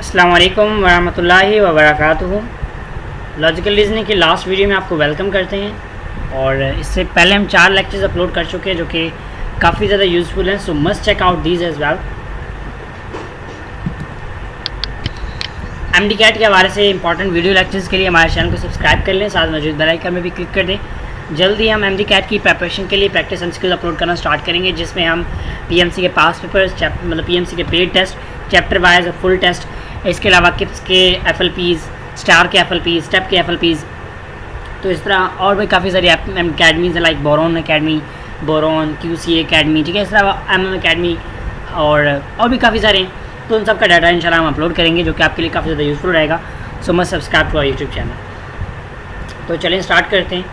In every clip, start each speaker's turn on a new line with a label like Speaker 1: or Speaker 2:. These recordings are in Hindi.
Speaker 1: अस्सलाम वालेकुम वरहमतुल्लाहि वबरकातुहू। लॉजिकल रीजनिंग की लास्ट वीडियो में आपको वेलकम करते हैं और इससे पहले हम 4 लेक्चर्स अपलोड कर चुके हैं जो कि काफ़ी ज़्यादा यूज़फुल हैं, so must check out these as well. MD CAT के हवाले से इंपॉर्टेंट वीडियो लेक्चर्स के लिए हमारे चैनल को सब्सक्राइब कर लें, साथ मौजूद बेल आइकन में भी क्लिक कर दें। जल्दी हम एमडी कैट की प्रिपरेशन के लिए प्रैक्टिस एंड स्किल्स अपलोड करना स्टार्ट करेंगे, जिसमें हम पीएमसी के पास पेपर्स पीएमसी के पेड टेस्ट, चैप्टर वाइज और फुल टेस्ट, इसके अलावा किप्स के एफएलपीज़, स्टार के एफएलपीज़, स्टेप के एफएलपीज़, तो इस तरह और भी काफ़ी सारी अकेडमीज़ हैं like boron academy, boron QC academy, ठीक है, इस तरह MM अकेडमी और भी काफ़ी सारे हैं। तो उन सब का डाटा इंशाल्लाह हम अपलोड करेंगे जो कि आपके लिए काफ़ी ज़्यादा यूज़फुल रहेगा। So must subscribe to our YouTube channel. तो चलें स्टार्ट करते हैं।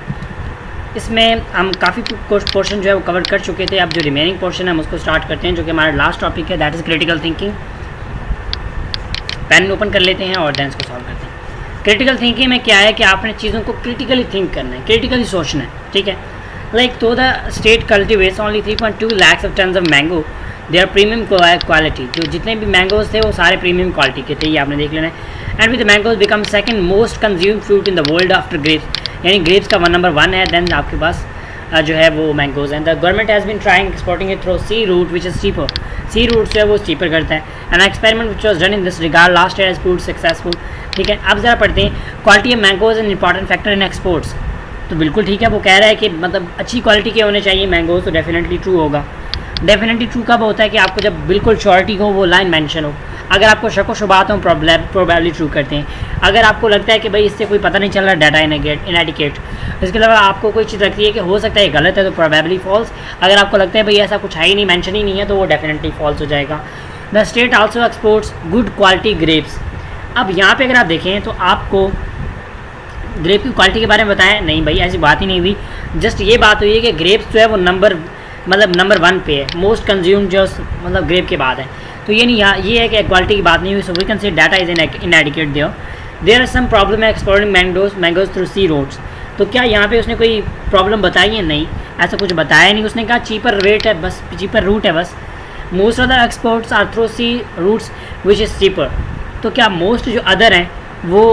Speaker 1: इसमें हम काफ़ी पोर्शन जो है वो कवर कर चुके थे। अब जो रिमेनिंग पोर्शन है हम उसको स्टार्ट करते हैं, जो कि हमारा लास्ट टॉपिक है, that is critical thinking. Pen open कर लेते हैं और देन इसको सॉल्व करते हैं। क्रिटिकल थिंकिंग में क्या है कि आपने चीज़ों को क्रिटिकली थिंक करना है, क्रिटिकली सोचना है, ठीक है। लाइक तो the state cultivates only 3.2 lakhs of tons of mango, they are premium quality. जो जितने भी मैंगोज थे वो सारे प्रीमियम क्वालिटी के थे, ये आपने देख लेना है। And with the mangoes become second most consume fruit in the world after grapes, यानी ग्रेप्स का नंबर 1 है, देन आपके पास जो है वो मैंगोज हैं। The government has been trying exporting it through sea route which is cheaper. Sea route जो है वो चीपर करता है। An experiment which was done in this regard last year has proved successful, ठीक है। अब ज़रा पढ़ते हैं, quality of mangoes an important factor in exports. तो बिल्कुल ठीक है, वो कह रहा है कि मतलब अच्छी क्वालिटी के होने चाहिए मैंगोज, तो डेफिनेटली ट्रू होगा। डेफिनेटली ट्रू कब होता है कि आपको जब बिल्कुल श्योरिटी हो, वो लाइन मेंशन हो। अगर आपको शक व शुबात हो, प्रोबेबली ट्रू करते हैं। अगर आपको लगता है कि भाई इससे कोई पता नहीं चल रहा, डाटा इनएडिकेट। इसके अलावा आपको कोई चीज़ लगती है कि हो सकता है गलत है, तो प्रोबेबली फॉल्स। अगर आपको लगता है भाई ऐसा कुछ है ही नहीं, मेंशन ही नहीं है, तो वो डेफिनेटली फॉल्स हो जाएगा। The state also exports good quality grapes. अब यहाँ पे अगर आप देखें तो आपको ग्रेप की क्वालिटी के बारे में बताया नहीं, भाई ऐसी बात ही नहीं हुई। जस्ट ये बात हुई है कि ग्रेप्स जो है वो नंबर 1 पे है, मोस्ट कंज्यूम जो मतलब ग्रेप के बाद है। तो ये नहीं, यहाँ ये है कि क्वालिटी की बात नहीं हुई। So we can say data is inadequate there are some problem exporting mangoes through sea roads. तो क्या यहाँ पे उसने कोई प्रॉब्लम बताई है? नहीं, ऐसा कुछ बताया नहीं। उसने कहा चीपर रेट है, बस चीपर रूट है बस। Most of the exports are through sea routes which is cheaper. तो क्या मोस्ट जो अदर हैं वो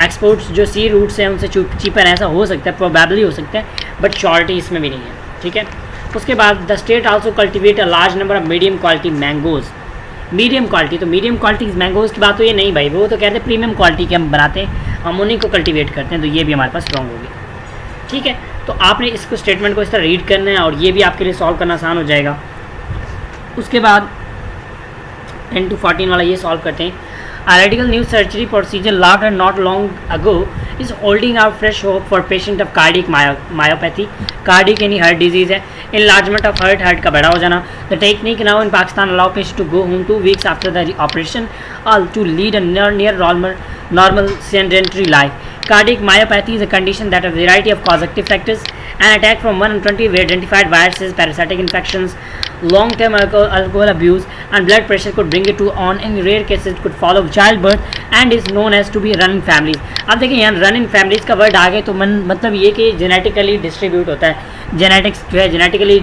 Speaker 1: एक्सपोर्ट्स जो सी रूट्स हैं उनसे चीपर है? ऐसा हो सकता है, प्रोबेबली हो सकता है, बट श्योरिटी इसमें भी नहीं है, ठीक है। उसके बाद the state also cultivate a large number of medium quality mangoes. Medium quality, तो मीडियम क्वालिटी मैंगोज की बात तो ये नहीं भाई, वो तो कहते हैं प्रीमियम क्वालिटी के हम बनाते हैं, हम उन्हीं को कल्टिवेट करते हैं। तो ये भी हमारे पास रॉन्ग होगी, ठीक है। तो आपने इसको स्टेटमेंट को इस तरह रीड करना है और ये भी आपके लिए सॉल्व करना आसान हो जाएगा। उसके बाद 10 to 14 वाला ये सॉल्व करते हैं। A radical new surgery procedure launched not long ago is holding out fresh hope for patient of cardiac myopathy. Cardiac यानी heart disease है, enlargement of heart का बड़ा हो जाना। The technique now in Pakistan allow patient to go home 2 weeks after the operation or to lead a near normal sedentary life. Cardiac myopathy is a condition that has a variety of causative factors. An attack from 1 in 20 were identified viruses, parasitic infections, long-term alcohol abuse and blood pressure could bring it to on. In rare cases it could follow childbirth and is known as to be run in families. अब देखिए यहाँ रन इन फैमिलीज़ का वर्ड आ गया तो मतलब ये कि जेनेटिकली डिस्ट्रीब्यूट होता है, जेनेटिक्स जो है जेनेटिकली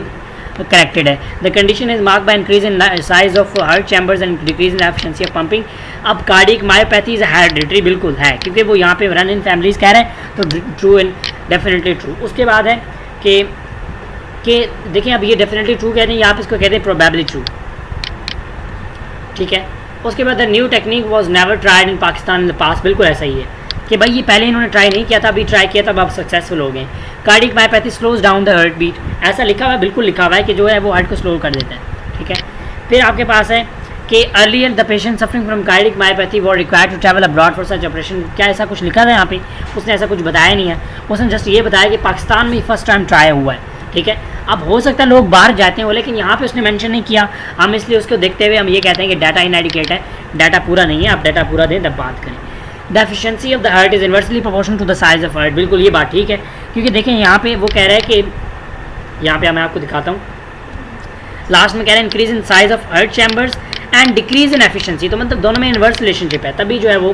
Speaker 1: करेक्टेड है। The condition is marked by increase in size of heart chambers and decrease in efficiency of pumping. अब कार्डियक मायोपैथी इज हेरिडिटरी, बिल्कुल है, क्योंकि वो यहाँ पे रन इन फैमिलीज़ कह रहे हैं, तो ट्रू इन डेफिनेटली ट्रू। उसके बाद है कि देखिए अब ये डेफिनेटली ट्रू कहते हैं, आप इसको कहते हैं प्रोबेबली ट्रू, ठीक है। उसके बाद the new technique was never tried in Pakistan in the past, बिल्कुल ऐसा ही है कि भाई ये पहले इन्होंने ट्राई नहीं किया था, अभी ट्राई किया था, अब आप सक्सेसफुल हो गए। Cardiac myopathy slows down the heart beat, ऐसा लिखा हुआ है, बिल्कुल लिखा हुआ है कि जो है वो हार्ट को स्लो कर देता है, ठीक है। फिर आपके पास है कि earlier the patient suffering from cardiac myopathy वो required to travel abroad for such operation. क्या ऐसा कुछ लिखा था यहाँ पे? उसने ऐसा कुछ बताया नहीं है, उसने जस्ट ये बताया कि पाकिस्तान में फर्स्ट टाइम ट्राई हुआ है, ठीक है। अब हो सकता है लोग बाहर जाते हैं, लेकिन यहाँ पे उसने मेंशन नहीं किया। हम इसलिए उसको देखते हुए हम ये कहते हैं कि डाटा इनएडिकेट है, डाटा पूरा नहीं है। आप डाटा पूरा दें तब बात करें। The efficiency of the heart is inversely proportional to the size of heart, बिल्कुल ये बात ठीक है, क्योंकि देखें यहाँ पे वो कह रहा है कि यहाँ पे मैं आपको दिखाता हूँ, लास्ट में कह रहे हैं increase in size of heart chambers and decrease in efficiency. तो मतलब दोनों में इन्वर्स रिलेशनशिप है, तभी जो है वो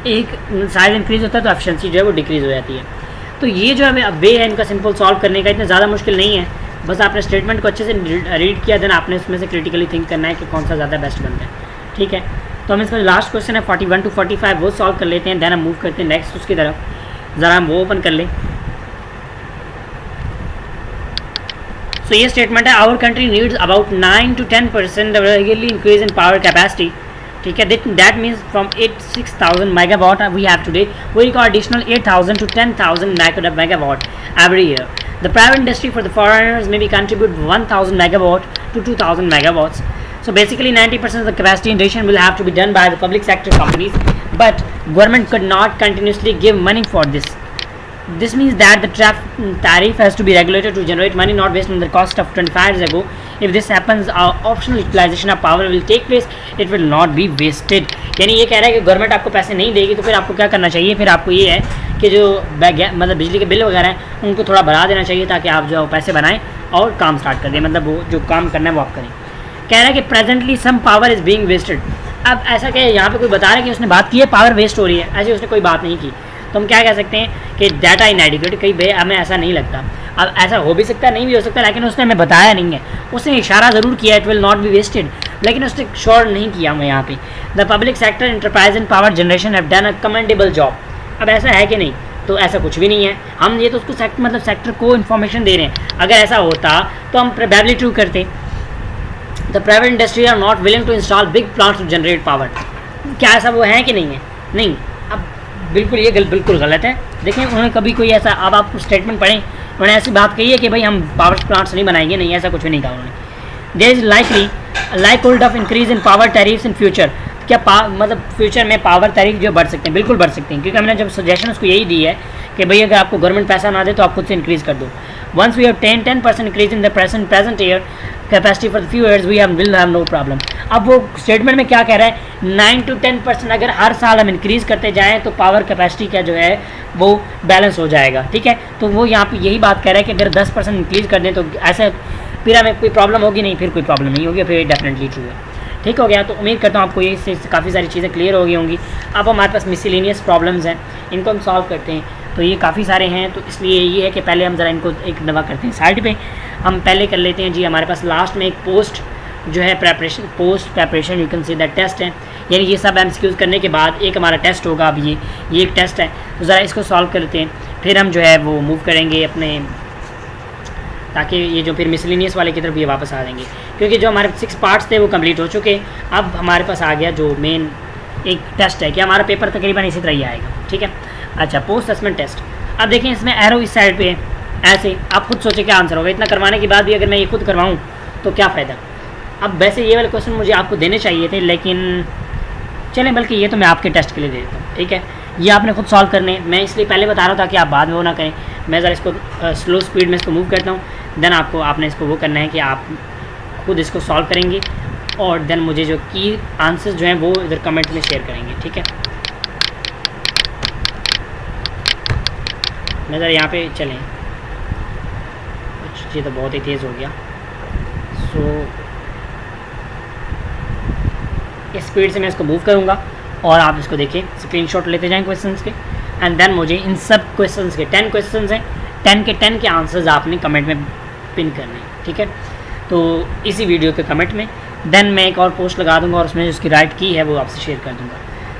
Speaker 1: एक साइज इंक्रीज होता है तो एफिशिएंसी जो है वो डिक्रीज हो जाती है। तो ये जो है वे है इनका सिंपल सॉल्व करने का, इतना ज़्यादा मुश्किल नहीं है। बस आपने स्टेटमेंट को अच्छे से रीड किया, देन आपने उसमें से क्रिटिकली थिंक करना है कि कौन सा ज़्यादा बेस्ट बनता है, ठीक है। तो हम इसका लास्ट क्वेश्चन है 41 to 45 वो सॉल्व कर लेते हैं, देन हम मूव करते हैं नेक्स्ट उसकी तरफ। ज़रा हम वो ओपन कर लें। तो ये स्टेटमेंट है, our country needs about 9 to 10% regularly increase in power capacity. ठीक है, that means from 86,000 megawatt we have today, we require additional 8,000 to 10,000 megawatt every year. The private industry for the foreigners may be contribute 1,000 megawatt to 2,000 megawatts. So basically 90% of the capacity addition will have to be done by the public sector companies, but government could not continuously give money for this. This means that the tariff has to be regulated to generate money, not based on the cost of 25 years ago. If this happens, optional utilization of power will take place. It will not be wasted. यानी ये कह रहा है कि गवर्नमेंट आपको पैसे नहीं देगी तो फिर आपको क्या करना चाहिए, फिर आपको ये है कि जो मतलब बिजली के बिल वगैरह हैं उनको थोड़ा बढ़ा देना चाहिए ताकि आप जो पैसे बनाएं और काम स्टार्ट कर दें, मतलब वो जो काम करना है वो आप करें। कह रहा है कि presently some power is being wasted. अब ऐसा क्या है, यहाँ पे कोई बता रहा है कि उसने बात की है पावर वेस्ट हो रही है, ऐसे उसने कोई बात नहीं की, तो हम क्या कह सकते हैं कि डाटा इनएडिक्वेट, कहीं भाई हमें ऐसा नहीं लगता। अब ऐसा हो भी सकता है, नहीं भी हो सकता, लेकिन उसने हमें बताया नहीं है, उसने इशारा ज़रूर किया it will not be wasted, लेकिन उसने श्योर नहीं किया हमें यहाँ पे। The public sector enterprise in power generation have done a commendable job. अब ऐसा है कि नहीं, तो ऐसा कुछ भी नहीं है, हम ये तो उसको सेक्टर को इन्फॉर्मेशन दे रहे हैं। अगर ऐसा होता तो हम प्रोबेबली ट्रू करते। The private industry are not willing to install big plants to generate power. क्या ऐसा वो है कि नहीं है? नहीं। अब बिल्कुल ये बिल्कुल गलत है। देखें, उन्होंने कभी कोई ऐसा, अब आप स्टेटमेंट पढ़ें, उन्होंने ऐसी बात कही है कि भाई हम पावर प्लांट्स नहीं बनाएंगे, नहीं, ऐसा कुछ भी नहीं कहा उन्होंने। There is likelihood of increase in power tariffs in future. क्या मतलब फ्यूचर में पावर टैरिफ जो बढ़ सकते हैं, बिल्कुल बढ़ सकते हैं, क्योंकि हमने जब सजेशन उसको यही दी है कि भाई अगर आपको गवर्नमेंट पैसा ना दे तो आप खुद से इंक्रीज़ कर दो। Once we have 10% increase in the present year capacity for the few years we will have no problem. अब वो स्टेटमेंट में क्या कह रहा है, 9 to 10% अगर हर साल हम इंक्रीज़ करते जाएँ तो पावर कैपेसिटी का जो है वो बैलेंस हो जाएगा। ठीक है, तो वो यहाँ पे यही बात कह रहा है कि अगर 10% इंक्रीज़ कर दें तो ऐसे फिर हमें कोई प्रॉब्लम होगी नहीं, फिर कोई प्रॉब्लम नहीं होगी, फिर डेफिनेटली ट्रू है। ठीक हो गया, तो उम्मीद करता हूँ आपको ये काफ़ी सारी चीज़ें क्लियर हो गई होंगी। अब हमारे पास मिसलेनियस प्रॉब्लम्स हैं, इनको हम सॉल्व करते हैं। तो ये काफ़ी सारे हैं, तो इसलिए ये है कि पहले हम ज़रा इनको एक दफ़ा करते हैं साइड पे। हम पहले कर लेते हैं जी, हमारे पास लास्ट में एक पोस्ट जो है post preparation you can see that test है, यानी ये सब एमसीक्यूज़ करने के बाद एक हमारा टेस्ट होगा। अब ये एक टेस्ट है, तो ज़रा इसको सॉल्व करते हैं, फिर हम जो है वो मूव करेंगे अपने, ताकि ये जो फिर मिसलेनियस वाले की तरफ ये वापस आ जाएंगे, क्योंकि जो हमारे 6 पार्ट्स थे वो कंप्लीट हो चुके। अब हमारे पास आ गया जो मेन एक टेस्ट है कि हमारा पेपर तकरीबन इसी तरह ही आएगा। ठीक है, अच्छा, पोस्ट असेसमेंट टेस्ट। अब देखें, इसमें एरो इस साइड पे है, ऐसे आप खुद सोचें क्या आंसर होगा। इतना करवाने के बाद भी अगर मैं ये खुद करवाऊँ तो क्या फ़ायदा। अब वैसे ये वाले क्वेश्चन मुझे आपको देने चाहिए थे, लेकिन चलें, बल्कि ये तो मैं आपके टेस्ट के लिए दे देता हूँ। ठीक है, ये आपने खुद सॉल्व करने, मैं इसलिए पहले बता रहा था कि आप बाद में वो ना करें। मैं ज़रा इसको स्लो स्पीड में इसको मूव करता हूँ, देन आपने इसको वो करना है कि आप खुद इसको सॉल्व करेंगे और देन मुझे जो की आंसर्स जो हैं वो इधर कमेंट में शेयर करेंगे। ठीक है, मैं ज़रा यहाँ पे चलें, ये तो बहुत ही तेज़ हो गया। सो इस स्पीड से मैं इसको मूव करूँगा और आप इसको देखिए, स्क्रीनशॉट लेते जाएँ क्वेश्चंस के, एंड देन मुझे इन सब क्वेश्चंस के 10 क्वेश्चंस हैं, 10 के आंसर्स आपने कमेंट में पिन करने हैं। ठीक है, तो इसी वीडियो के कमेंट में देन मैं एक और पोस्ट लगा दूंगा और उसमें उसकी राइट की है वो आपसे शेयर कर दूंगा।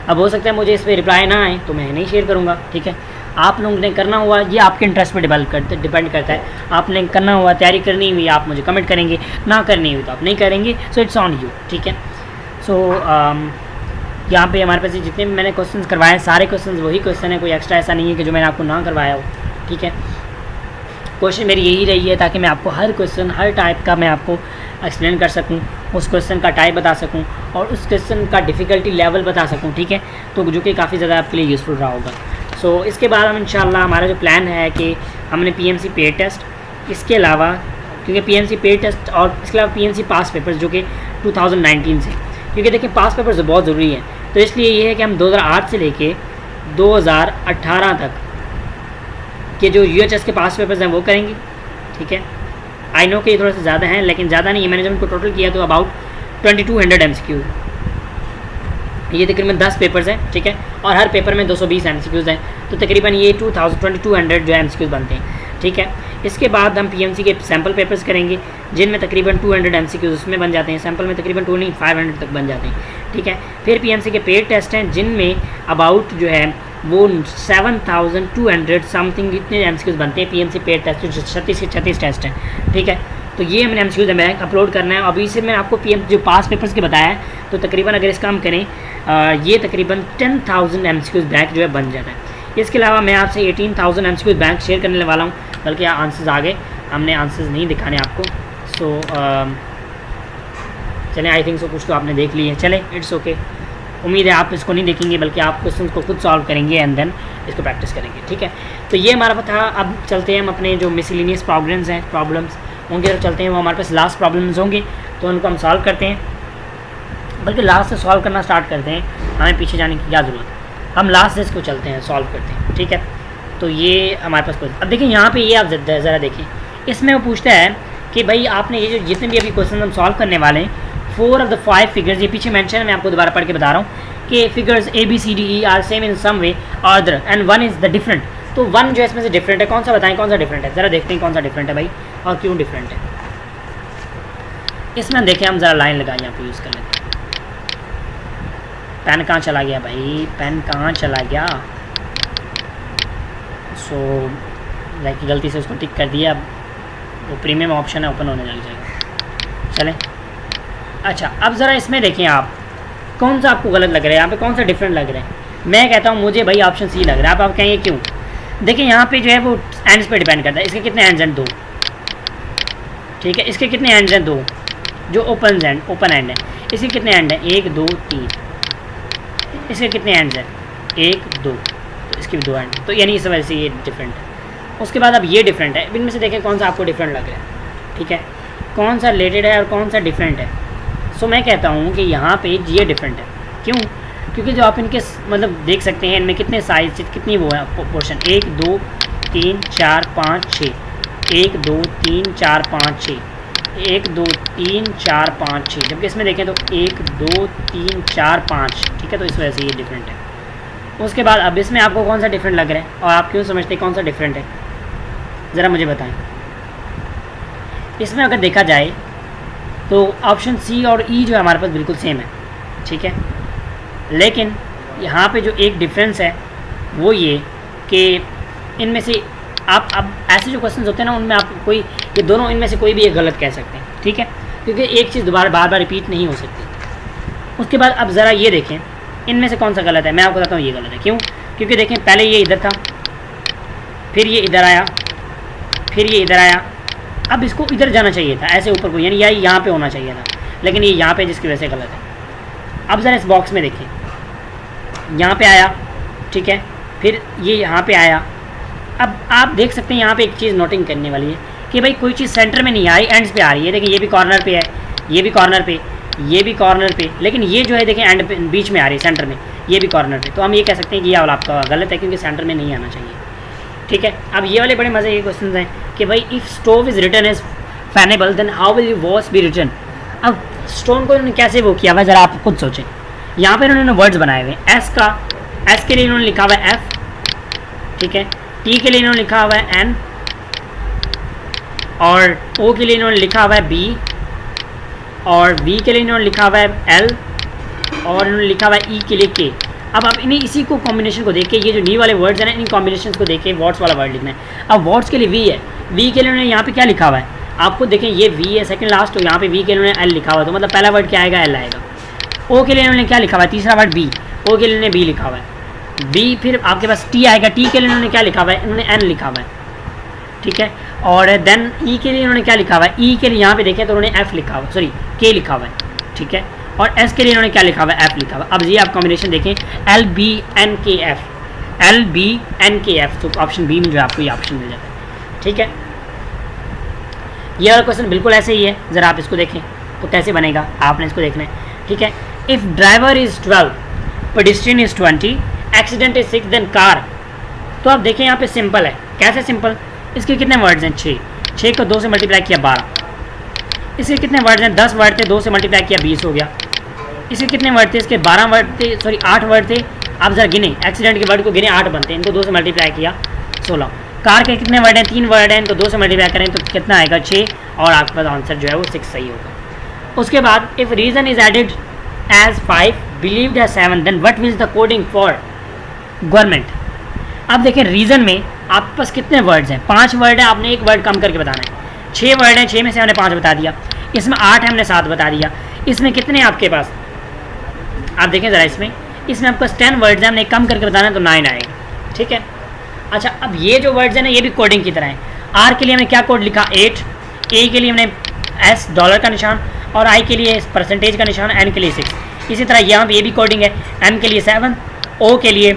Speaker 1: अब हो सकता है मुझे इस पर रिप्लाई ना आए तो मैं नहीं शेयर करूँगा। ठीक है, आप लोगों ने करना हुआ, ये आपके इंटरेस्ट पर डिपेंड करता है। आपने करना हुआ, तैयारी करनी हुई, आप मुझे कमेंट करेंगे, ना करनी हुई तो आप नहीं करेंगे। So it's on you. ठीक है, सो यहाँ पे हमारे पास जितने भी मैंने क्वेश्चंस करवाए सारे क्वेश्चंस वही क्वेश्चन है, कोई एक्स्ट्रा ऐसा नहीं है कि जो मैंने आपको ना करवाया हो। ठीक है, कोशिश मेरी यही रही है ताकि मैं आपको हर क्वेश्चन, हर टाइप का मैं आपको एक्सप्लेन कर सकूं, उस क्वेश्चन का टाइप बता सकूं और उस क्वेश्चन का डिफ़िकल्टी लेवल बता सकूं। ठीक है, तो जो कि काफ़ी ज़्यादा आपके लिए यूज़फुल रहा होगा। सो इसके बाद हम इंशाल्लाह, हमारा जो प्लान है कि हमने पीएमसी पेड टेस्ट, इसके अलावा क्योंकि पीएमसी पेड टेस्ट और इसके अलावा पीएमसी पास पेपर्स जो कि 2019 से, क्योंकि देखिए पास पेपर्स बहुत ज़रूरी हैं, तो इसलिए ये है कि हम 2008 से लेके 2018 तक के जो यूएचएस के पास पेपर्स हैं वो करेंगे। ठीक है, आई नो कि ये थोड़ा सा ज़्यादा हैं, लेकिन ज़्यादा नहीं है। मैंने जब इनको टोटल किया तो अबाउट 2200 MCQ, ये तकरीबन 10 पेपर्स हैं। ठीक है, और हर पेपर में 220 MCQs हैं, तो तकरीबन ये 2200 जो MCQs बनते हैं। ठीक है, इसके बाद हम पीएमसी के सैम्पल पेपर्स करेंगे जिनमें तकरीबन 200 MCQs उसमें बन जाते हैं, सैम्पल में तकरीबन 500 तक बन जाते हैं। ठीक है। फिर पीएमसी के पेड टेस्ट हैं जिनमें अबाउट जो है वो 7200 समथिंग इतने एमसीक्यूज बनते हैं। पीएमसी पेड टेस्ट जो 36 के 36 टेस्ट हैं, ठीक है। तो ये मैंने एमसीक्यूज मैं अपलोड करना है। अभी से मैंने आपको पीएम जो पास पेपर्स के बताया है, तो तकरीबन अगर इसका हम करें ये तकरीबन 10,000 एमसीक्यूज बैंक जो है बन जाता है। इसके अलावा मैं आपसे 18,000 एमसीक्यूज बैंक शेयर करने वाला हूँ, बल्कि आंसर्स आगे हमने आंसर्स नहीं दिखाने आपको। सो चलें, आई थिंक सो कुछ तो आपने देख लिए, चले इट्स ओके। उम्मीद है आप इसको नहीं देखेंगे बल्कि आप क्वेश्चन को खुद सॉल्व करेंगे एंड देन इसको प्रैक्टिस करेंगे, ठीक है। तो ये हमारा था। अब चलते हैं हम अपने जो मिसलिनियस प्रॉब्लम्स उनकी तरफ चलते हैं। वो हमारे पास लास्ट प्रॉब्लम्स होंगे तो उनको हम सॉल्व करते हैं, बल्कि लास्ट से सॉल्व करना स्टार्ट करते हैं, हमें पीछे जाने की क्या ज़रूरत है। हम लास्ट से इसको चलते हैं, सॉल्व करते हैं, ठीक है। तो ये हमारे पास अब देखिए यहाँ पे ये आप ज़रा देखें, इसमें वो पूछता है कि भाई आपने ये जो जितने भी अभी क्वेश्चन हम सॉल्व करने वाले हैं, 4 ऑफ द 5 फिगर्स, ये पीछे मेंशन है, मैं आपको दोबारा पढ़ के बता रहा हूँ कि figures ABCDE are same in some way और other and one is the different. तो वन जो है इसमें से डिफरेंट है, कौन सा बताएं कौन सा डिफरेंट है, ज़रा देखते हैं कौन सा डिफरेंट है भाई और क्यों डिफरेंट है। इसमें देखें, हम ज़रा लाइन लगाएं यहाँ पे यूज़ कर लेते हैं। पेन कहाँ चला गया भाई, पेन कहाँ चला गया। सो लाइक गलती से उसको टिक कर दिया, अब वो प्रीमियम ऑप्शन है ओपन होने लग जाएगा। चलें, अच्छा अब ज़रा इसमें देखें आप कौन सा आपको गलत लग रहा है, यहाँ पे कौन सा डिफरेंट लग रहा है। मैं कहता हूँ मुझे भाई ऑप्शन सी लग रहा है। आप कहेंगे क्यों। देखिए यहाँ पे जो है वो एंड्स पे डिपेंड करता है। इसके कितने एंड्स हैं, 2, ठीक है। इसके कितने एंड्स हैं, 2 जो ओपन एंड है। इसके कितने एंड हैं, 1 2 3। इसके कितने एंड्स हैं, 1 2, तो इसके भी 2 एंड, तो यानी इस वजह से ये डिफरेंट है। उसके बाद अब ये डिफरेंट है, इनमें से देखें कौन सा आपको डिफरेंट लग रहा है, ठीक है। कौन सा रिलेटेड है और कौन सा डिफरेंट है। सो मैं कहता हूँ कि यहाँ पे ये डिफरेंट है। क्यों, क्योंकि जो आप इनके मतलब देख सकते हैं इनमें कितने साइज, कितनी वो है पोर्शन, 1 2 3 4 5 6, 1 2 3 4 5 6, 1 2 3 4 5 6, जबकि इसमें देखें तो 1 2 3 4 5, ठीक है। तो इस वजह से ये डिफरेंट है। उसके बाद अब इसमें आपको कौन सा डिफरेंट लग रहा है और आप क्यों समझते हैं कौन सा डिफरेंट है, ज़रा मुझे बताएं। इसमें अगर देखा जाए तो ऑप्शन सी और ई जो है हमारे पास बिल्कुल सेम है, ठीक है। लेकिन यहाँ पे जो एक डिफरेंस है वो ये कि इनमें से आप अब ऐसे जो क्वेश्चंस होते हैं ना उनमें आप कोई ये दोनों इनमें से कोई भी एक गलत कह सकते हैं, ठीक है, क्योंकि एक चीज़ दोबारा बार बार रिपीट नहीं हो सकती। उसके बाद अब ज़रा ये देखें इनमें से कौन सा गलत है। मैं आपको बताता हूँ ये गलत है। क्यों, क्योंकि देखें पहले ये इधर था, फिर ये इधर आया, फिर ये इधर आया। अब इसको इधर जाना चाहिए था, ऐसे ऊपर को, यानी यहाँ पे होना चाहिए था, लेकिन ये यहाँ पे जिसकी वजह से गलत है। अब ज़रा इस बॉक्स में देखिए, यहाँ पे आया, ठीक है, फिर ये यहाँ पे आया। अब आप देख सकते हैं यहाँ पे एक चीज़ नोटिंग करने वाली है कि भाई कोई चीज़ सेंटर में नहीं आई, एंड्स पे आ रही है। देखिए ये भी कॉर्नर पे है, ये भी कॉर्नर पे, ये भी कॉर्नर पे, लेकिन ये जो है देखें एंड पे बीच में आ रही है, सेंटर में, ये भी कॉर्नर पे। तो हम ये कह सकते हैं कि ये वाला आपका गलत है क्योंकि सेंटर में नहीं आना चाहिए, ठीक है। अब ये वाले बड़े मज़े के क्वेश्चन हैं कि भाई if stove is written as fanable then how will wash be written. अब स्टोन को इन्होंने कैसे वो किया हुआ, ज़रा आप खुद सोचें। यहाँ पर इन्होंने वर्ड्स बनाए हुए हैं। एस के लिए इन्होंने लिखा हुआ है एफ, ठीक है। टी के लिए इन्होंने लिखा हुआ है एन, और ओ के लिए इन्होंने लिखा हुआ है बी, और वी के लिए इन्होंने लिखा हुआ है एल, और इन्होंने लिखा हुआ है ई के लिए के। अब आप इन्हें इसी को कॉम्बिनेशन को देख के, ये जो नी वाले वर्ड्स हैं ना, इन कॉम्बिनेशन को देख के वॉट्स वाला वर्ड लिखना है। अब वॉट्स के लिए वी है, वी के लिए उन्होंने यहाँ पे क्या लिखा हुआ है, आपको देखें ये वी है सेकंड लास्ट, तो यहाँ पे वी के लिए उन्होंने एल लिखा हुआ है, तो मतलब पहला वर्ड क्या आएगा, एल आएगा। ओ के लिए उन्होंने क्या लिखा हुआ है, तीसरा वर्ड बी, ओ के लिए उन्होंने बी लिखा हुआ है। बी फिर आपके पास टी आएगा, टी के लिए उन्होंने क्या लिखा हुआ है, इन्होंने एन लिखा हुआ है, ठीक है। और देन ई के लिए उन्होंने क्या लिखा हुआ है, ई के लिए यहाँ पे देखें तो उन्होंने एफ लिखा हुआ है, सॉरी के लिखा हुआ है, ठीक है। और एस के लिए इन्होंने क्या लिखा हुआ है, एफ लिखा हुआ है। अब ये आप कॉम्बिनेशन देखें, एल बी एन के एफ, एल बी एन के एफ, तो ऑप्शन बी में जो आपको ये ऑप्शन मिल जाता है, ठीक है। ये वाला क्वेश्चन बिल्कुल ऐसे ही है, ज़रा आप इसको देखें तो कैसे बनेगा, आपने इसको देखना है, ठीक है। If driver is 12, pedestrian is 20, accident is 6, then car. तो आप देखें यहाँ पे सिंपल है। कैसे सिंपल, इसके कितने वर्ड्स हैं, 6 को 2 से मल्टीप्लाई किया 12। इसके कितने वर्ड्स हैं, 10 वर्ड थे, 2 से मल्टीप्लाई किया 20 हो गया। इसके कितने वर्ड थे, इसके 12 वर्ड थे, सॉरी 8 वर्ड थे। आप जरा गिने, एक्सीडेंट के वर्ड को गिने, 8 बनते हैं, इनको 2 से मल्टीप्लाई किया 16। कार के कितने वर्ड हैं, 3 वर्ड हैं, इनको 2 से मल्टीप्लाई करें तो कितना आएगा, 6, और आपके पास आंसर जो है वो 6 सही होगा। उसके बाद if reason is added as 5, believed as 7, then what is the coding for government? अब देखें रीज़न में आपके पास कितने वर्ड्स हैं, 5 वर्ड है, आपने एक वर्ड कम करके बताना है। 6 वर्ड हैं, 6 में से हमने 5 बता दिया, इसमें 8 है, हमने 7 बता दिया। इसमें कितने हैं आपके पास, आप देखें ज़रा, इसमें आपके पास 10 वर्ड्स हैं, हमने कम करके बताना है तो 9 आएगा, ठीक है। अच्छा, अब ये जो वर्ड्स हैं ना, ये भी कोडिंग की तरह है। आर के लिए हमने क्या कोड लिखा, 8, ए के लिए हमने एस डॉलर का निशान, और आई के लिए परसेंटेज का निशान, एन के लिए 6। इसी तरह यहाँ पे ये भी कोडिंग है, एम के लिए 7, ओ के लिए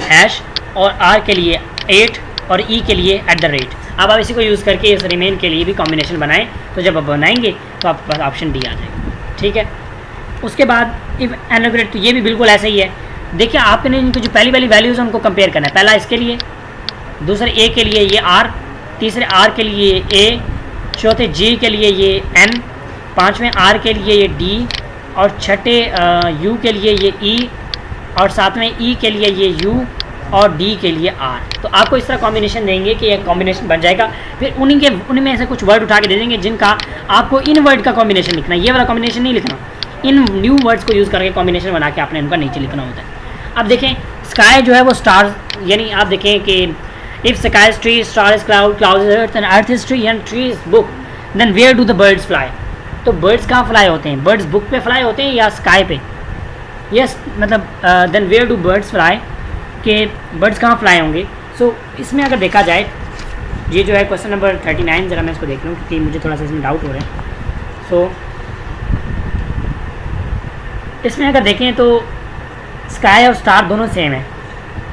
Speaker 1: हैश, और आर के लिए 8, और ई के लिए @ अब आप इसी को यूज़ करके इस रिमेन के लिए भी कॉम्बिनेशन बनाएं, तो जब आप बनाएंगे तो आपके पास ऑप्शन डी आ जाएगा, ठीक है। उसके बाद इफ एनोग्रेट, तो ये भी बिल्कुल ऐसा ही है। देखिए आपने इनकी जो पहली वाली वैल्यूज़ उनको कंपेयर करना है। पहला इसके लिए, दूसरे ए के लिए ये आर, तीसरे आर के लिए ए, चौथे जी के लिए ये एन, पाँचवें आर के लिए ये डी, और छठे यू के लिए ये ई, और सातवें ई के लिए ये यू, और डी के लिए आर। तो आपको इस तरह कॉम्बिनेशन देंगे कि ये कॉम्बिनेशन बन जाएगा। फिर उन्हीं में से कुछ वर्ड उठा के दे देंगे जिनका आपको इन वर्ड का कॉम्बिनेशन लिखना है, ये वाला कॉम्बिनेशन नहीं लिखना, इन न्यू वर्ड्स को यूज़ करके कॉम्बिनेशन बना के आपने उनका नीचे लिखना होता है। अब देखें स्काई जो है वो स्टार, यानी आप देखें कि if sky is tree, star is cloud, cloud is earth, and earth is tree, and tree is book, then where do the birds fly? तो बर्ड्स कहाँ फ्लाई होते हैं, बर्ड्स बुक पे फ्लाई होते हैं या स्काई पे? यस, मतलब then where do birds fly, के बर्ड्स कहाँ फ्लाई होंगे। सो इसमें अगर देखा जाए, ये जो है क्वेश्चन नंबर 39, ज़रा मैं इसको देख लूँ क्योंकि मुझे थोड़ा सा इसमें डाउट हो रहा है। सो इसमें अगर देखें तो स्काई और स्टार दोनों सेम है,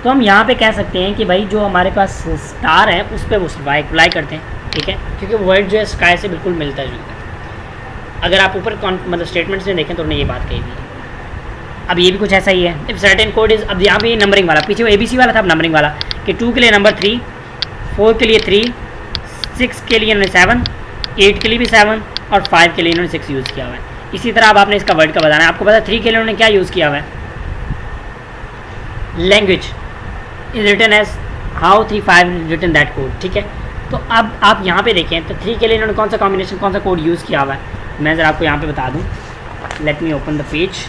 Speaker 1: तो हम यहाँ पे कह सकते हैं कि भाई जो हमारे पास स्टार है उस पर वो फ्लाई करते हैं, ठीक है, क्योंकि वर्ड जो है स्काई से बिल्कुल मिलता जुलता है। अगर आप ऊपर मतलब स्टेटमेंट्स में देखें तो उन्होंने ये बात कही थी। अब ये भी कुछ ऐसा ही है, इफ सर्टेन कोड इज, अब यहाँ पे नंबरिंग वाला, पीछे वो ABC वाला था, अब नंबरिंग वाला, कि 2 के लिए नंबर 3, 4 के लिए 3, 6 के लिए इन्होंने 7, 8 के लिए भी 7, और 5 के लिए इन्होंने 6 यूज़ किया हुआ है। इसी तरह अब आपने इसका वर्ड का बताना है। आपको पता है 3 के लिए उन्होंने क्या यूज़ किया हुआ है, language is written as how 3-5 written that code, ठीक है। तो अब आप यहाँ पे देखें तो 3 के लिए इन्होंने कौन सा कॉम्बिनेशन, कौन सा कोड यूज़ किया हुआ है, मैं ज़रा आपको यहाँ पे बता दूँ। Let me open the page,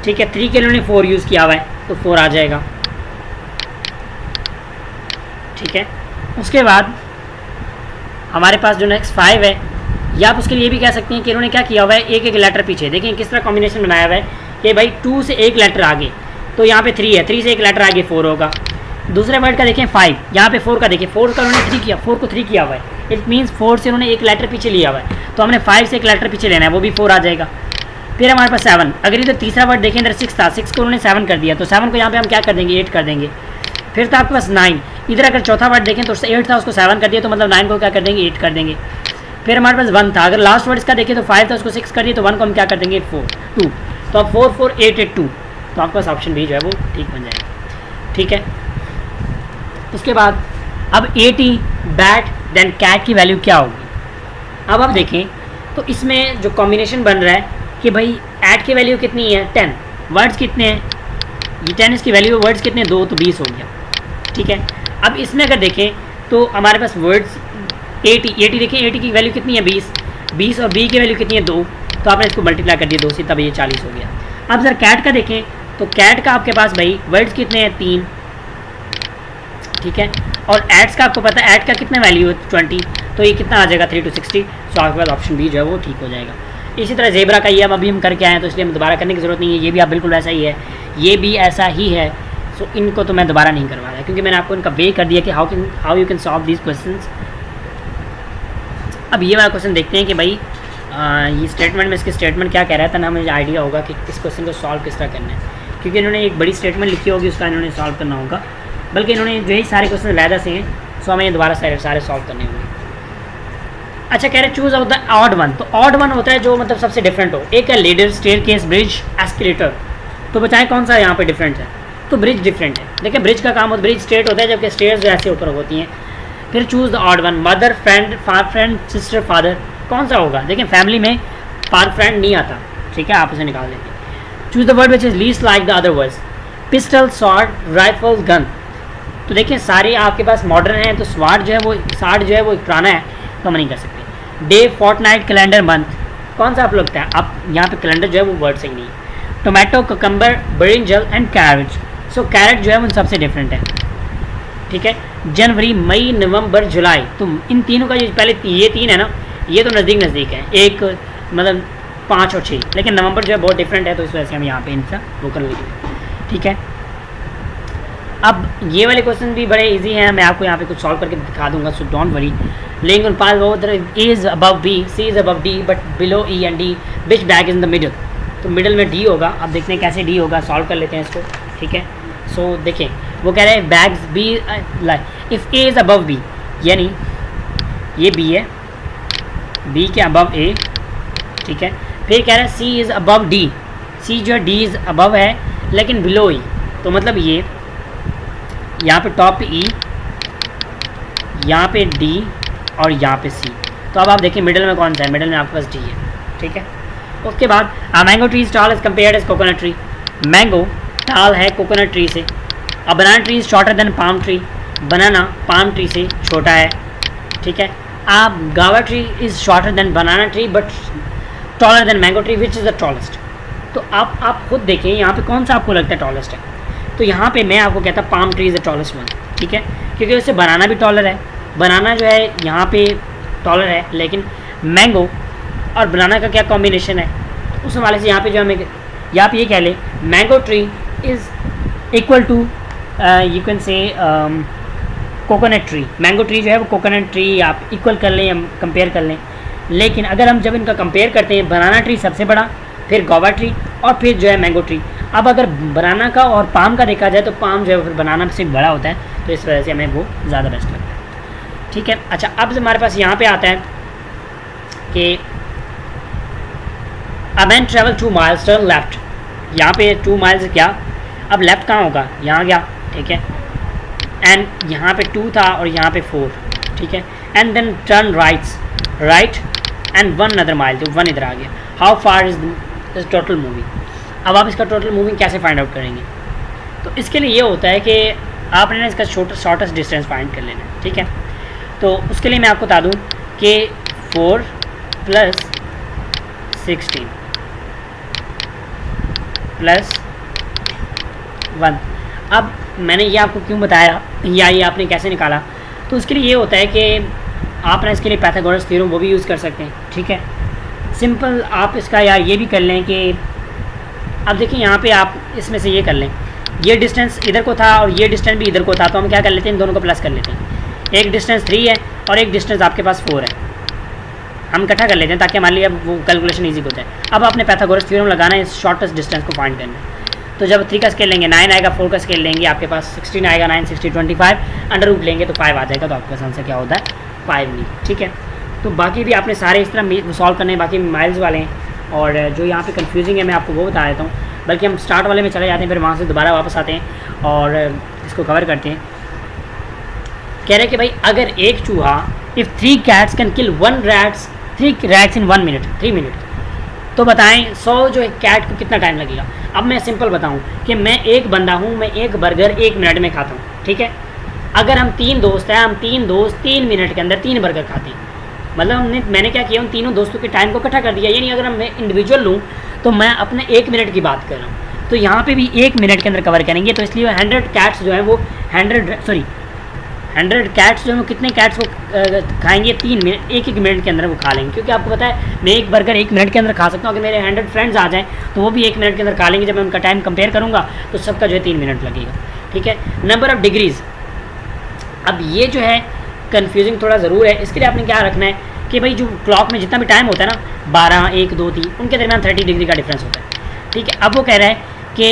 Speaker 1: ठीक है। 3 के लिए उन्होंने 4 यूज़ किया हुआ है, तो 4 आ जाएगा, ठीक है। उसके बाद हमारे पास जो नेक्स्ट 5 है, या आप उसके लिए भी कह सकते हैं कि इन्होंने क्या किया हुआ है, एक एक लेटर पीछे, देखिए किस तरह कॉम्बिनेशन बनाया हुआ है कि भाई 2 से एक लेटर आगे, तो यहाँ पे 3 है, 3 से एक लेटर आगे 4 होगा। दूसरे वर्ड का देखें 5, यहाँ पे 4 का देखिए, 4 का उन्होंने 3 किया, 4 को 3 किया हुआ है, इट मीन्स 4 से उन्होंने एक लेटर पीछे लिया हुआ है, तो हमने 5 से एक लेटर पीछे लेना है, वो भी 4 आ जाएगा। फिर हमारे पास 7, अगर इधर तीसरा वर्ड देखें, इधर 6 था, 6 को उन्होंने 7 कर दिया, तो 7 को यहाँ पे हम क्या कर देंगे, 8 कर देंगे। फिर था आपके पास 9, इधर अगर चौथा वर्ड देखें तो 8 था, उसको 7 कर दिया, तो मतलब 9 को क्या कर देंगे, 8 कर देंगे। फिर हमारे पास 1 था, अगर लास्ट वर्ड इसका देखें तो 5 था, उसको 6 कर दिया, तो 1 को हम क्या कर देंगे, 2, तो अब 4 4 8 8 2, तो आपके पास ऑप्शन भी जो है वो ठीक बन जाएगा, ठीक है। उसके बाद अब 80 बैट देन कैट की वैल्यू क्या होगी। अब आप देखें तो इसमें जो कॉम्बिनेशन बन रहा है कि भाई ऐट की वैल्यू कितनी है, 10, वर्ड्स कितने हैं, ये 10 इसकी वैल्यू, वर्ड्स कितने, 2, तो 20 हो गया, ठीक है। अब इसमें अगर देखें तो हमारे पास वर्ड्स 80 देखें, 80 की वैल्यू कितनी है, 20, और बी की वैल्यू कितनी है, 2, तो आपने इसको मल्टीप्लाई कर दिया 2 से, तब ये 40 हो गया। अब सर कैट का देखें तो कैट का आपके पास भाई वर्ड्स कितने हैं, 3, ठीक है, और एट्स का आपको पता है एट का कितना वैल्यू है, 20, तो ये कितना आ जाएगा, 3 to 60, सो आपके पास ऑप्शन बी जो है वो ठीक हो जाएगा। इसी तरह जेबरा का ये अब अभी हम करके आए हैं, तो इसलिए हम दोबारा करने की ज़रूरत नहीं है, ये भी आप बिल्कुल वैसा ही है, ये भी ऐसा ही है। सो इनको तो मैं दोबारा नहीं करवा रहा, क्योंकि मैंने आपको इनका वे कर दिया कि how you can solve these questions. अब ये वाला क्वेश्चन देखते हैं कि भाई ये स्टेटमेंट में इसके स्टेटमेंट क्या कह रहा था ना, मुझे आइडिया होगा कि इस क्वेश्चन को सॉल्व किस तरह करना है, क्योंकि इन्होंने एक बड़ी स्टेटमेंट लिखी होगी, उसका इन्होंने सॉल्व करना होगा, बल्कि इन्होंने जो ही सारे क्वेश्चन लहदा से हैं, सो हमें दोबारा सारे सॉल्व करने होंगे। अच्छा, कह रहे choose out the odd one, तो ऑड वन होता है जो मतलब सबसे डिफरेंट हो। एक है लेडर, स्टेयरकेस, ब्रिज, एस्केलेटर, तो बताएं कौन सा यहाँ पे डिफरेंट है, तो ब्रिज डिफरेंट है। देखिए ब्रिज का काम होता है, ब्रिज स्ट्रेट होता है, जबकि स्टेयर्स ऐसे ऊपर होती हैं। फिर choose the odd one, mother, friend, sister, father, कौन सा होगा। देखिए फैमिली में फ्रेंड नहीं आता, ठीक है, आप उसे निकाल देंगे। Choose the word which is least like the other words, pistol, sword, rifle, gun, तो देखिए सारे आपके पास मॉडर्न हैं, तो स्वॉर्ड जो है वो, स्वॉर्ड जो है वो पुराना है, तो हम नहीं कर सकते। डे, फोर्टनाइट, कैलेंडर, मंथ, कौन सा आपको लगता है? आप यहाँ पे कैलेंडर जो है वो वर्ड सही नहीं है। Tomato, cucumber, brinjal and carrot. So carrot जो है उन सबसे डिफरेंट है, ठीक है। जनवरी, मई, नवंबर, जुलाई, तो इन तीनों का ये पहले ये तीन है ना, ये तो नज़दीक नज़दीक है, एक मतलब 5 और 6, लेकिन नवंबर जो है बहुत डिफरेंट है, तो इस वजह से हम यहाँ पे इनका वो कर लेंगे, ठीक है। अब ये वाले क्वेश्चन भी बड़े इजी हैं, मैं आपको यहाँ पे कुछ सॉल्व करके दिखा दूंगा, so don't worry. Lying on pile over A is above B, C is above D but below E and D, which bag is in the middle. तो मिडल में डी होगा। अब देखते हैं कैसे डी होगा, सॉल्व कर लेते हैं इसको, ठीक है। सो देखें, वो कह रहे हैं bags be like if A is above B, यानी ये बी है, बी के अबव ए, ठीक है। फिर कह रहा है सी इज़ अबव डी, सी जो है डी इज़ अबव है लेकिन बिलो ई, तो मतलब ये यहाँ पे टॉप पे ई, यहाँ पे डी और यहाँ पे सी। तो अब आप देखिए मिडिल में कौन सा है, मिडिल में आपके पास डी है, ठीक है। उसके बाद a mango tree is tall as compared as coconut tree, mango tall है कोकोनट ट्री से। A banana tree is shorter than palm tree, banana palm tree से छोटा है, ठीक है। A guava tree is shorter than banana tree but taller than mango tree, which is the tallest. तो आप खुद देखें यहाँ पे कौन सा आपको लगता है टॉलेस्ट है। तो यहाँ पे मैं आपको कहता palm tree is the tallest one, ठीक है, क्योंकि उससे बनाना भी टॉलर है, बनाना जो है यहाँ पे टॉलर है, लेकिन मैंगो और बनाना का क्या कॉम्बिनेशन है, तो उस हवाले से यहाँ पे जो हमें यहाँ पे ये कह लें mango tree is equal to you can say coconut tree. Mango tree जो है वो कोकोनट ट्री आप इक्वल कर लें या कंपेयर कर लें, लेकिन अगर हम जब इनका कंपेयर करते हैं, बनाना ट्री सबसे बड़ा, फिर गोवा ट्री और फिर जो है मैंगो ट्री। अब अगर बनाना का और पाम का देखा जाए तो पाम जो है फिर बनाना से बड़ा होता है, तो इस वजह से हमें वो ज़्यादा बेस्ट लगता है, ठीक है। अच्छा, अब हमारे पास यहाँ पे आता है कि a man travel 2 miles turn left, यहाँ पे 2 miles क्या, अब लेफ्ट कहाँ होगा, यहाँ गया, ठीक है। एंड यहाँ पे 2 था और यहाँ पे 4, ठीक है। And then turn right and 1 another mile, तो 1 इधर आ गया। How far is total moving. अब आप इसका टोटल मूविंग कैसे फाइंड आउट करेंगे, तो इसके लिए ये होता है कि आपने ना इसका शॉर्टेस्ट डिस्टेंस फाइंड कर लेना है, ठीक है। तो उसके लिए मैं आपको बता दूं कि 4 + 16 + 1। अब मैंने ये आपको क्यों बताया या ये आपने कैसे निकाला, तो उसके लिए ये होता है कि आप ना इसके लिए पाइथागोरस थ्योरम वो भी यूज़ कर सकते हैं, ठीक है। सिंपल आप इसका यार ये भी कर लें कि अब देखिए यहाँ पे आप इसमें से ये कर लें, ये डिस्टेंस इधर को था और ये डिस्टेंस भी इधर को था, तो हम क्या कर लेते हैं, इन दोनों को प्लस कर लेते हैं। एक डिस्टेंस 3 है और एक डिस्टेंस आपके पास 4 है, हम इकट्ठा कर लेते हैं ताकि हमारे लिए अब वो कैलकुलेशन ईजी हो जाए। अब आपने पाइथागोरस थ्योरम लगाना है, इस शॉर्टेस्ट डिस्टेंस को फाइंड करना है। तो जब 3 का स्केल लेंगे 9 आएगा, 4 का स्केल लेंगे आपके पास 16 आएगा, 9 60 25, अंडर रूट लेंगे तो 5 आ जाएगा, तो आपके पास आंसर क्या होता है 5 नहीं, ठीक है। तो बाकी भी आपने सारे इस तरह सॉल्व करने हैं, बाकी माइल्स वाले हैं, और जो यहाँ पे कंफ्यूजिंग है मैं आपको वो बता देता हूँ, बल्कि हम स्टार्ट वाले में चले जाते हैं, फिर वहाँ से दोबारा वापस आते हैं और इसको कवर करते हैं। कह रहे कि भाई अगर एक चूहा, if 3 cats can kill 3 rats in 1 minute, 3 minute, तो बताएं 100 जो कैट को कितना टाइम लगेगा। अब मैं सिंपल बताऊं कि मैं एक बंदा हूं, मैं एक बर्गर 1 मिनट में खाता हूं, ठीक है। अगर हम 3 दोस्त हैं, हम 3 दोस्त 3 मिनट के अंदर 3 बर्गर खाते हैं, मतलब मैंने क्या किया, उन तीनों दोस्तों के टाइम को इकट्ठा कर दिया। यानी अगर मैं इंडिविजुअल लूँ तो मैं अपने 1 मिनट की बात कर रहा हूँ, तो यहाँ पे भी 1 मिनट के अंदर कवर करेंगे, तो इसलिए 100 कैट्स जो है वो 100 कैट्स जो है वो कितने कैट्स को खाएंगे, 3 मिनट, 1 मिनट के अंदर वो खा लेंगे, क्योंकि आपको पता है मैं एक बर्गर 1 मिनट के अंदर खा सकता हूँ। अगर मेरे 100 फ्रेंड्स आ जाएँ तो वो भी 1 मिनट के अंदर खा लेंगे। जब मैं उनका टाइम कंपेयर करूँगा तो सबका जो है 3 मिनट लगेगा, ठीक है। नंबर ऑफ़ डिग्रीज़, अब ये जो है कन्फ्यूजिंग थोड़ा ज़रूर है। इसके लिए आपने क्या रखना है कि भाई जो क्लॉक में जितना भी टाइम होता है ना, 12, 1, 2, 3, उनके दरमियान 30 डिग्री का डिफरेंस होता है, ठीक है। अब वो कह रहा है कि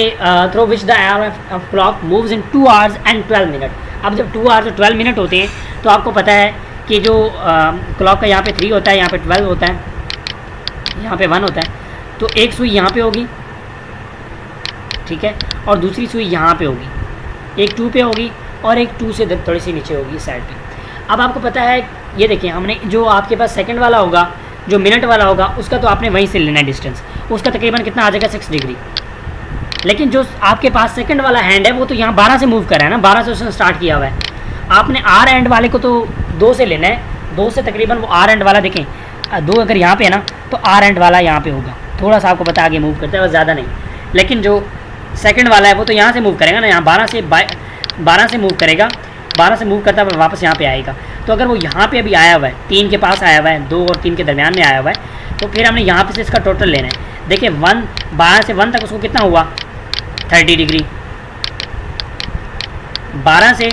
Speaker 1: through which the hour of clock moves in 2 hours and 12 minutes। अब जब 2 hours और 12 मिनट होते हैं तो आपको पता है कि जो क्लॉक का यहाँ पे 3 होता है, यहाँ पे 12 होता है, यहाँ पे 1 होता है, तो एक सुई यहाँ पे होगी, ठीक है, और दूसरी सुई यहाँ पे होगी, एक 2 पे होगी और एक 2 से थोड़ी सी नीचे होगी इस साइड पे। अब आपको पता है, ये देखिए हमने जो आपके पास सेकंड वाला होगा, जो मिनट वाला होगा, उसका तो आपने वहीं से लेना है डिस्टेंस, उसका तकरीबन कितना आ जाएगा 6 डिग्री। लेकिन जो आपके पास सेकंड वाला हैंड है वो तो यहाँ 12 से मूव कर रहा है ना, 12 से उसने स्टार्ट किया हुआ है। आपने आर एंड वाले को तो 2 से लेना है, 2 से तकरीबन वो आर एंड वाला देखें 2 अगर यहाँ पे है ना, तो आर एंड वाला यहाँ पे होगा, थोड़ा सा आपको पता आगे मूव करता है, बस ज़्यादा नहीं। लेकिन जो सेकंड वाला है वो तो यहाँ से मूव करेगा ना, यहाँ 12 से मूव करेगा, 12 से मूव करता हुआ वापस यहाँ पे आएगा। तो अगर वो यहाँ पे अभी आया हुआ है, 3 के पास आया हुआ है, 2 और 3 के दरमियान में आया हुआ है, तो फिर हमने यहाँ पे से इसका टोटल लेना है। देखिए 12 से 1 तक उसको कितना हुआ 30 डिग्री, 12 से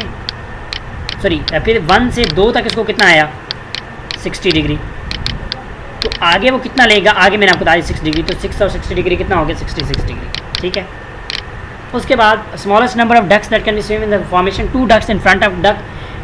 Speaker 1: सॉरी फिर 1 से 2 तक इसको कितना आया 60 डिग्री। तो आगे वो कितना लेगा, आगे मैंने आपको बताया 6 डिग्री, तो 6 और 60 डिग्री कितना हो गया 66 डिग्री, ठीक है। उसके बाद smallest number of ducks that can be swim in the formation, 2 ducks in front of duck,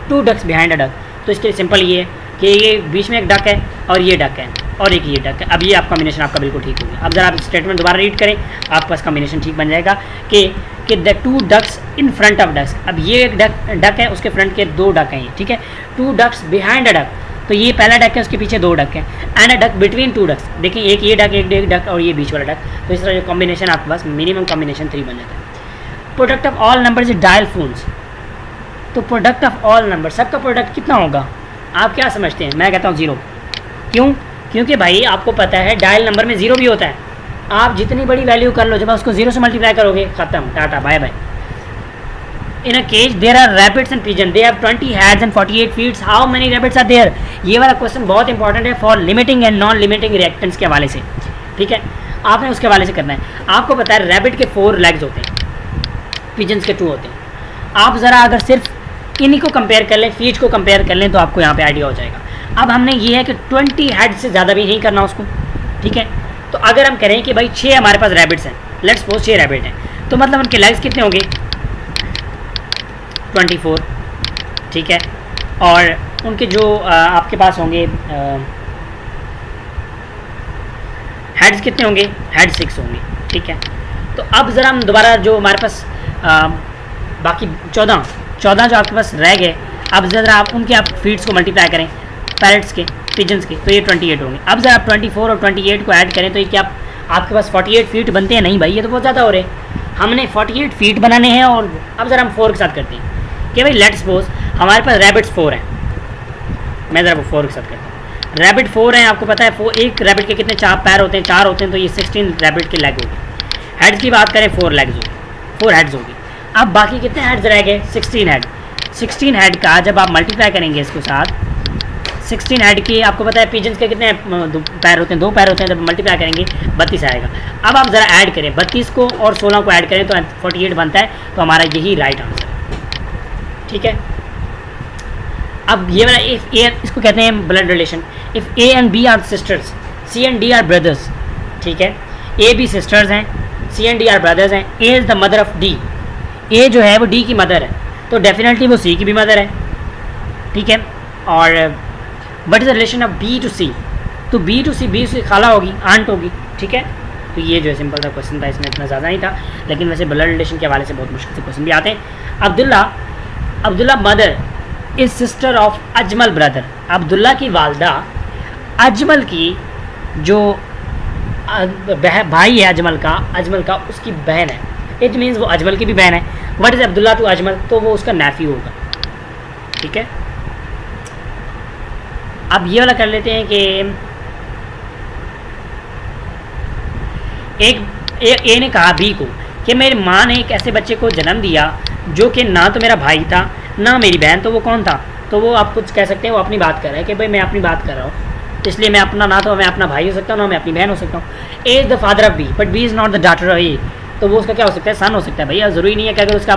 Speaker 1: 2 ducks behind a duck. तो इसके लिए सिंपल ये है कि ये बीच में एक डक है और ये डक है और एक ये डक है। अब ये आप कॉम्बिनेशन आपका बिल्कुल ठीक हो गया। अब जरा आप स्टेटमेंट दोबारा रीड करें, आपके पास कॉम्बिनेशन ठीक बन जाएगा कि the 2 ducks in front of ducks. अब ये एक डक है, उसके फ्रंट के 2 डक हैं, ठीक है। 2 डक्स बिहाइंड अ डक, तो ये पहला डक है, उसके पीछे 2 डक हैं। And a duck between 2 ducks, देखिए एक ये डक, एक डक और ये बीच वाला डक। तो इस तरह जो कॉम्बिनेशन आपके पास मिनिमम कॉम्बिनेशन 3 बन जाता है। Product of all numbers is dial phones. तो प्रोडक्ट ऑफ ऑल नंबर, सबका प्रोडक्ट कितना होगा, आप क्या समझते हैं? मैं कहता हूँ 0। क्यों? क्योंकि भाई आपको पता है डायल नंबर में 0 भी होता है। आप जितनी बड़ी वैल्यू कर लो, जब आप उसको 0 से मल्टीप्लाई करोगे खत्म, tata bye bye. In a cage there are rabbits and pigeon, they have 20 heads and 48 feets, how many rabbits are there. ये वाला क्वेश्चन बहुत इंपॉर्टेंट है for limiting and non limiting reactants के हवाले से, ठीक है। आपने उसके हवाले से करना है। आपको पता है रैबिट के 4 लेग्स होते हैं, पिजन्स के 2 होते हैं। आप ज़रा अगर सिर्फ इन्हीं को कंपेयर कर लें, फीट को कंपेयर कर लें, तो आपको यहाँ पे आइडिया हो जाएगा। अब हमने ये है कि 20 हेड से ज़्यादा भी नहीं करना उसको, ठीक है। तो अगर हम करें कि भाई 6 हमारे पास रैबिट्स हैं, लेट्स सपोज 6 रैबिट हैं, तो मतलब उनके लेग्स कितने होंगे 24, ठीक है। और उनके जो आपके पास होंगे हेड्स कितने होंगे, हेड 6 होंगे, ठीक है। तो अब ज़रा हम दोबारा जो हमारे पास बाकी 14 जो आपके पास रह गए, अब ज़रा आप उनके आप फीट्स को मल्टीप्लाई करें, पैरेट्स के, पिजन्स के, तो ये 28 होंगे। अब ज़रा आप 24 और 28 को ऐड करें तो ये क्या आपके पास 48 फीट बनते हैं? नहीं भाई, ये तो बहुत ज़्यादा हो रहे हैं। हमने 48 फीट बनाने हैं। और अब ज़रा हम 4 के साथ करते हैं कि भाई लेट्स सपोज हमारे पास रैबिट्स 4 हैं। मैं ज़रा वो 4 के साथ करता हूँ। रैबिट 4 हैं, आपको पता है एक रैबिट के कितने 4 पैर होते हैं, 4 होते हैं, तो ये 16 रैबिट के लेग हो गए। हेड्स की बात करें 4 लेग्स होगी, 4 हेड्स होगी। अब बाकी कितने हेड्स रह गए 16 हेड। 16 हेड का जब आप मल्टीप्लाई करेंगे इसके साथ, 16 हेड के आपको पता है पिजन्स के कितने पैर होते हैं, 2 पैर होते हैं, जब मल्टीप्लाई करेंगे 32 आएगा। अब आप ज़रा ऐड करें 32 को और 16 को ऐड करें तो 48 बनता है। तो हमारा यही राइट आंसर है, ठीक है। अब ये वाला इफ़ ए, इसको कहते हैं blood relation. If A and B are sisters, C and D are brothers, ठीक है। ए बी सिस्टर्स हैं, C and D are brothers हैं। A is the mother of D, A जो है वो डी की मदर है, तो डेफिनेटली वो सी की भी मदर है, ठीक है। और what is the relation of B to C, तो बी टू सी खाला होगी, आंट होगी, ठीक है। तो ये जो है सिंपल सा क्वेश्चन था, इसमें इतना ज़्यादा नहीं था, लेकिन वैसे ब्लड रिलेशन के हवाले से बहुत मुश्किल से क्वेश्चन भी आते हैं। Abdullah mother is sister of Ajmal brother. Abdullah की वालदा अजमल की जो भाई है अजमल का उसकी बहन है। इट मीन्स वो अजमल की भी बहन है। What is Abdullah to Ajmal, तो वो उसका नेफ्यू होगा, ठीक है। अब ये वाला कर लेते हैं कि एक ए ने कहा बी को कि मेरी माँ ने एक ऐसे बच्चे को जन्म दिया जो कि ना तो मेरा भाई था ना मेरी बहन, तो वो कौन था? तो वो आप कुछ कह सकते हैं, वो अपनी बात कर रहा है कि भाई मैं अपनी बात कर रहा हूँ, इसलिए मैं अपना ना तो मैं अपना भाई हो सकता हूँ ना मैं अपनी बहन हो सकता हूँ। A is the father of B but B is not the daughter of A, तो वो उसका क्या हो सकता है? सन हो सकता है भैया। ज़रूरी नहीं है कि अगर उसका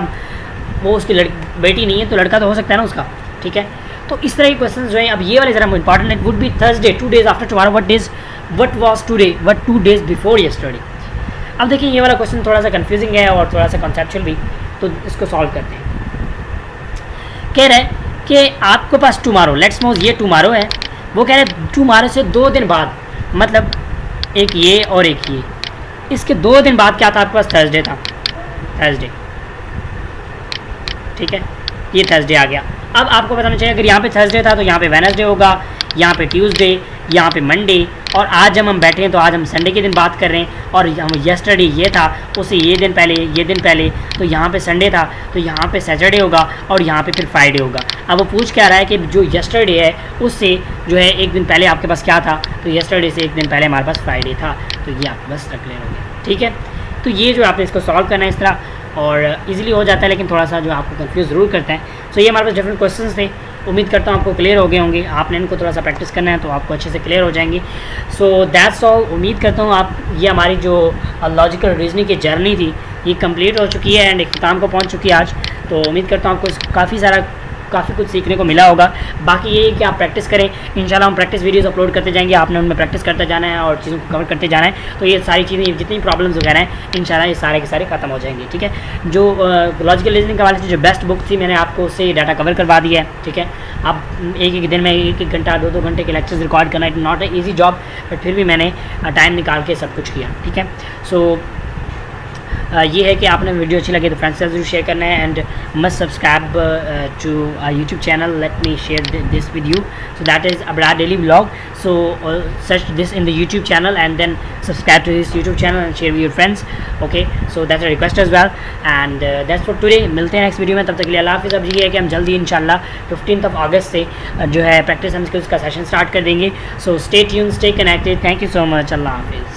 Speaker 1: वो उसकी बेटी नहीं है तो लड़का तो हो सकता है ना उसका, ठीक है। तो इस तरह के क्वेश्चन जो हैं, अब ये वाले ज़रा इंपॉर्टेंट है। Would be Thursday 2 days after tomorrow, what was today, what 2 days before yesterday. अब देखिए ये वाला क्वेश्चन थोड़ा सा कन्फ्यूजिंग है और थोड़ा सा कॉन्सेप्चुअल भी, तो इसको सॉल्व करते हैं। कह रहे हैं कि आपके पास टुमारो, लेट्स सपोज ये टुमारो है, वो कह रहे हैं टुमारो से 2 दिन बाद, मतलब एक ये और एक ये, इसके 2 दिन बाद क्या था आपके पास? थर्सडे था, थर्सडे, ठीक है। ये थर्सडे आ गया। अब आपको बताना चाहिए अगर यहाँ पे थर्सडे था तो यहाँ पे वेडनेसडे होगा, यहाँ पे ट्यूसडे, यहाँ पे मंडे और आज हम बैठे हैं तो आज हम संडे के दिन बात कर रहे हैं, और हम यस्टरडे ये था, उससे ये दिन पहले तो यहाँ पे संडे था, तो यहाँ पे सैटरडे होगा और यहाँ पे फिर फ्राइडे होगा। अब वो पूछ क्या रहा है कि जो यस्टरडे है उससे जो है एक दिन पहले आपके पास क्या था, तो यस्टरडे से एक दिन पहले हमारे पास फ्राइडे था, तो ये आपके पास क्लियर हो गया। ठीक है, तो ये जो आपने इसको सॉल्व करना है इस तरह, और इजीली हो जाता है, लेकिन थोड़ा सा जो आपको कंफ्यूज ज़रूर करता है। सो ये हमारे पास डिफरेंट क्वेश्चंस थे, उम्मीद करता हूँ आपको क्लियर हो गए होंगे। आपने इनको थोड़ा सा प्रैक्टिस करना है तो आपको अच्छे से क्लियर हो जाएंगे। So that's all. उम्मीद करता हूँ आप, ये हमारी जो लॉजिकल रीजनिंग की जर्नी थी ये कंप्लीट हो चुकी है एंड इख्तिताम को पहुँच चुकी है आज। तो उम्मीद करता हूँ आपको काफ़ी कुछ सीखने को मिला होगा। बाकी ये है कि आप प्रैक्टिस करें, इंशाल्लाह हम प्रैक्टिस वीडियोस अपलोड करते जाएंगे, आपने उनमें प्रैक्टिस करते जाना है और चीज़ों को कवर करते जाना है। तो ये सारी चीज़ें, जितनी प्रॉब्लम्स वगैरह हैं, इंशाल्लाह ये सारे के सारे खत्म हो जाएंगे। ठीक है, जो लॉजिकल रीजनिंग के हवाले से जो बेस्ट बुक थी मैंने आपको उससे डाटा कवर करवा दिया है। ठीक है, आप एक दिन में 1 घंटा 2 घंटे के लेक्चर्स रिकॉर्ड करना, it not a easy job, but फिर भी मैंने टाइम निकाल के सब कुछ किया। ठीक है, सो ये है कि आपने वीडियो अच्छी लगी तो फ्रेंड्स से जरूर शेयर करना है, and must subscribe to YouTube channel. Let me share this with you, so that is Abrar daily vlog. So search this in the YouTube channel and then subscribe to this YouTube channel and share with your friends. Okay, so that's a request as well, and that's for today. मिलते हैं नेक्स्ट वीडियो में, तब तक के लिए अल्लाह हाफिज़। अब ये है कि हम जल्दी इंशाल्लाह 15 अगस्त से जो है प्रैक्टिस एंड स्किल्स का सेशन स्टार्ट कर देंगे। So stay tune, stay connected. Thank you so much. अल्लाह हाफिज़।